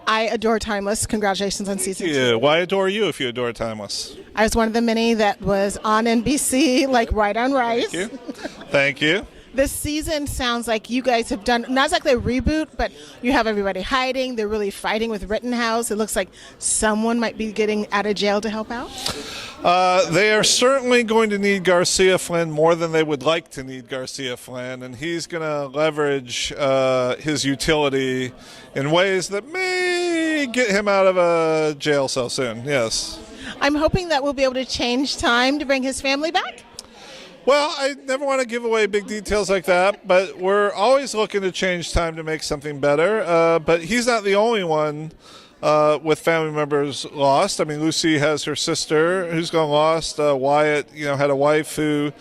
I adore Timeless. Congratulations on season 2. Yeah, why adore you if you adore Timeless? I was one of the many that was on NBC, like right on Rice. Thank you. Thank you. This season sounds like you guys have done, not exactly a reboot, but you have everybody hiding. They're really fighting with Rittenhouse. It looks like someone might be getting out of jail to help out. They are certainly going to need Garcia Flynn more than they would like to need Garcia Flynn, and he's going to leverage his utility in ways that may get him out of a jail cell soon, yes. I'm hoping that we'll be able to change time to bring his family back. Well, I never want to give away big details like that, but we're always looking to change time to make something better. But he's not the only one with family members lost. I mean, Lucy has her sister who's gone lost. Wyatt, had a wife who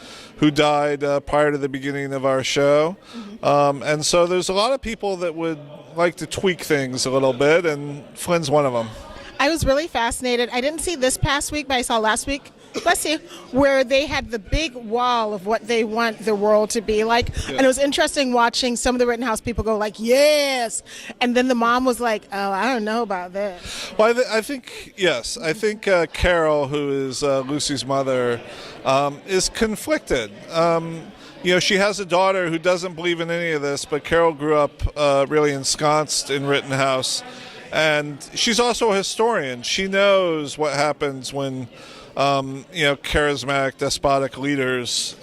died prior to the beginning of our show. And so there's a lot of people that would like to tweak things a little bit, and Flynn's one of them. I was really fascinated. I didn't see this past week, but I saw last week, where they had the big wall of what they want the world to be like. Yeah. And it was interesting watching some of the Rittenhouse people go like, yes. And then the mom was like, oh, I don't know about this. Well, I think, yes. I think Carole, who is Lucy's mother, is conflicted. She has a daughter who doesn't believe in any of this, but Carole grew up really ensconced in Rittenhouse. And she's also a historian. She knows what happens when charismatic, despotic leaders,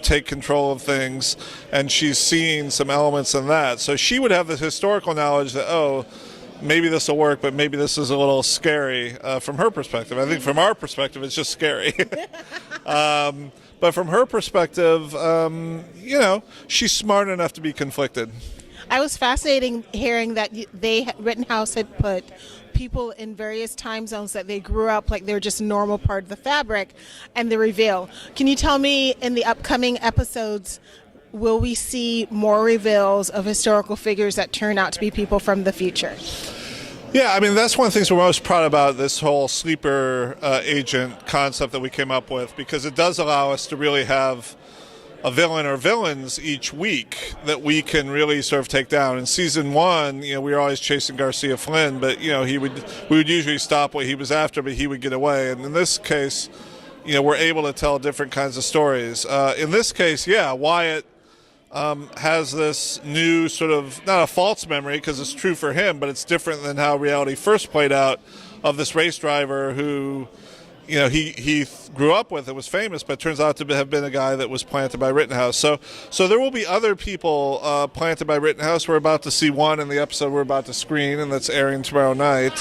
take control of things, and she's seen some elements in that. So she would have the historical knowledge that, maybe this will work, but maybe this is a little scary from her perspective. I think from our perspective, it's just scary. But from her perspective, she's smart enough to be conflicted. I was fascinating hearing that Rittenhouse had put people in various time zones that they grew up like they're just a normal part of the fabric, and the reveal. Can you tell me, in the upcoming episodes, will we see more reveals of historical figures that turn out to be people from the future? Yeah, I mean, that's one of the things we're most proud about, this whole sleeper agent concept that we came up with, because it does allow us to really have a villain or villains each week that we can really sort of take down. In season 1, we were always chasing Garcia Flynn, but we would usually stop what he was after, but he would get away. And in this case, we're able to tell different kinds of stories. In this case, Wyatt has this new sort of, not a false memory because it's true for him, but it's different than how reality first played out, of this race driver who he grew up with and was famous, but turns out to have been a guy that was planted by Rittenhouse. So there will be other people planted by Rittenhouse. We're about to see one in the episode we're about to screen, and that's airing tomorrow night,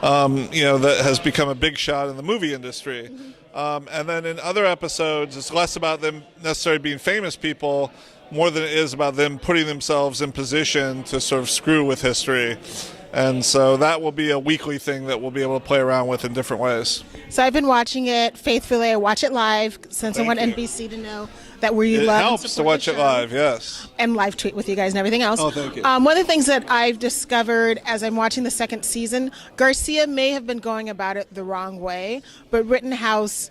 that has become a big shot in the movie industry. And then in other episodes, it's less about them necessarily being famous people, more than it is about them putting themselves in position to sort of screw with history. And so that will be a weekly thing that we'll be able to play around with in different ways. So I've been watching it faithfully. I watch it live since I want NBC to know that we love. It helps to watch it live, yes. And live tweet with you guys and everything else. Oh, thank you. One of the things that I've discovered as I'm watching the second season, Garcia may have been going about it the wrong way, but Rittenhouse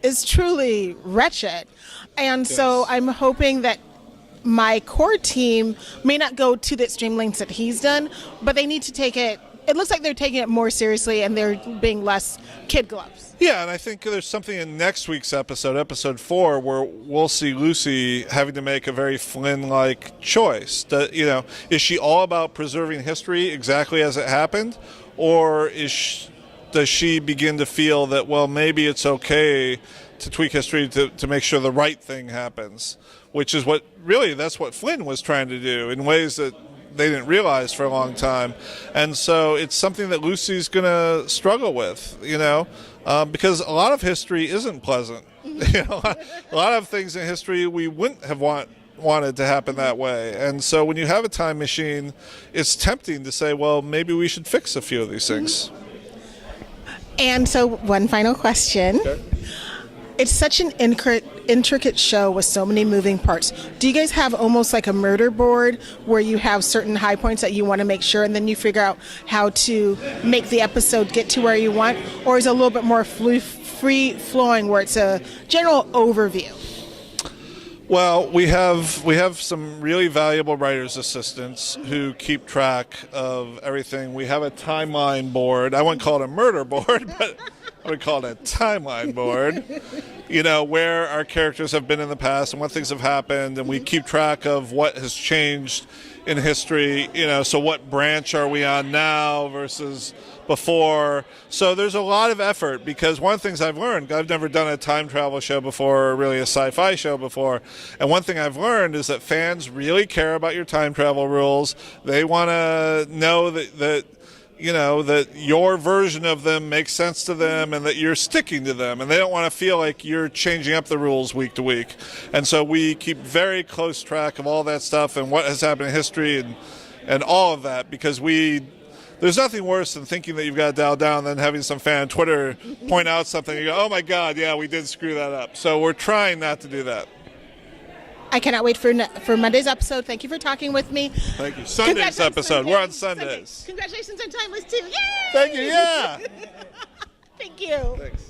is truly wretched. And so I'm hoping that my core team may not go to the extreme lengths that he's done, but they need to take it. It looks like they're taking it more seriously, and they're being less kid gloves. Yeah, and I think there's something in next week's episode 4, where we'll see Lucy having to make a very Flynn-like choice. Is she all about preserving history exactly as it happened, or does she begin to feel that, well, maybe it's okay to tweak history to make sure the right thing happens? Which is that's what Flynn was trying to do in ways that they didn't realize for a long time. And so it's something that Lucy's going to struggle with, because a lot of history isn't pleasant. A lot of things in history we wouldn't have wanted to happen that way. And so when you have a time machine, it's tempting to say, well, maybe we should fix a few of these things. And so one final question. Okay. It's such an intricate show with so many moving parts. Do you guys have almost like a murder board where you have certain high points that you want to make sure, and then you figure out how to make the episode get to where you want? Or is it a little bit more free-flowing where it's a general overview? Well, we have some really valuable writers' assistants who keep track of everything. We have a timeline board. I wouldn't call it a murder board, but I would call it a timeline board. Where our characters have been in the past and what things have happened, and we keep track of what has changed in history. So what branch are we on now versus before? So there's a lot of effort, because one of the things I've learned, I've never done a time travel show before, or really a sci-fi show before, and one thing I've learned is that fans really care about your time travel rules. They want to know that your version of them makes sense to them and that you're sticking to them, and they don't want to feel like you're changing up the rules week to week. And so we keep very close track of all that stuff and what has happened in history and all of that, because there's nothing worse than thinking that you've got to dial down than having some fan on Twitter point out something and you go, oh my God, yeah, we did screw that up. So we're trying not to do that. I cannot wait for Monday's episode. Thank you for talking with me. Thank you. Sunday's episode. We're on Sundays. Congratulations on Timeless too. Yay! Thank you. Yeah. Thank you. Thanks.